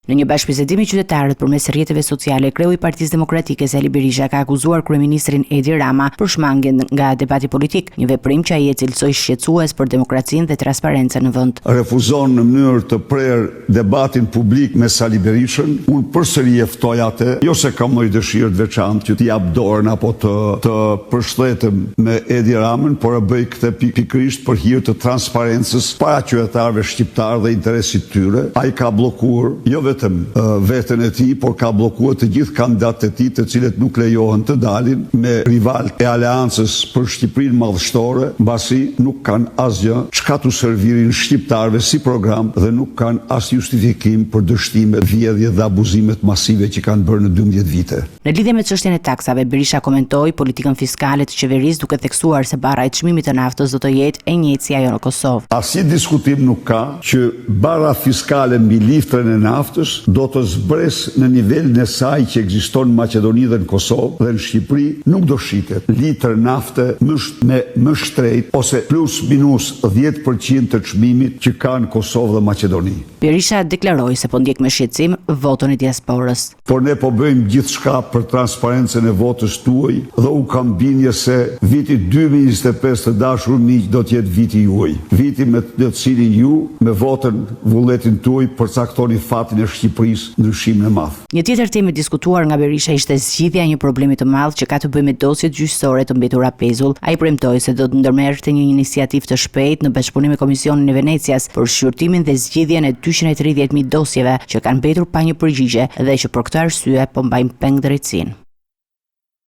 Në një bashkëbisedim me qytetarët përmes rrjeteve sociale, kreu i Partisë Demokratike Sali Berisha ka akuzuar kryeministrin Edi Rama për shmangjen nga debati politik, një veprim që ai e cilësoi shqetësues për demokracinë dhe transparencën në vend. Refuzon në mënyrë të prerë debatin publik me Sali Berishën. Unë përsëri e ftoj atë, jo se kam ndonjë dëshirë të veçantë që t'i jap dorën apo të përshletem me Edi Ramën, por e bëj këtë pikërisht për hir të transparencës para qytetarëve shqiptar dhe interesit tyre. Ai ka bllokuar jo vetëm veten e tij, por ka bllokuar të gjithë kandidatët e tij, të cilët nuk lejohen të dalin me rivalët e Aleancës për Shqipërinë Madhështore, mbasi nuk kanë asgjë çka t'u servirin shqiptarëve si program dhe nuk kanë as justifikim për dështimet, vjedhjet dhe abuzimet masive që kanë bërë në 12 vite. Në lidhje me çështjen e taksave, Berisha komentoi politikën fiskale të qeverisë duke theksuar se barra e çmimit të naftës do të jetë e njëjtë si ajo në Kosovë. Asnjë diskutim nuk ka që barra fiskale mbi litrën e naftës do të zbres në nivelin e saj që ekziston në Maqedoni dhe në Kosovë dhe në Shqipëri nuk do shitet litër nafte me më shtrejt ose plus minus 10% të çmimit që ka në Kosovë dhe Maqedoni. Berisha deklaroi se po ndjek me shqetësim votën e diasporës. Por ne po bëjmë gjithçka për transparencën e votës tuaj dhe u kam bindje se viti 2025 të dashur miq do të jetë viti juaj. Viti me të cilin ju me votën vullnetin tuaj përcaktoni fatin e Shqipërisë ndryshimin e madh. Një tjetër temë diskutuar nga Berisha ishte zgjidhja e një problemi të madh që ka të bëjë me dosjet gjyqësore të mbetura pezull. Ai premtoi se do të ndërmerrte një iniciativë të shpejtë në bashkëpunim me Komisionin e Venecias për shqyrtimin dhe zgjidhjen e 230.000 dosjeve që kanë mbetur pa një përgjigje dhe që për këtë arsye po mbajnë peng drejtësinë.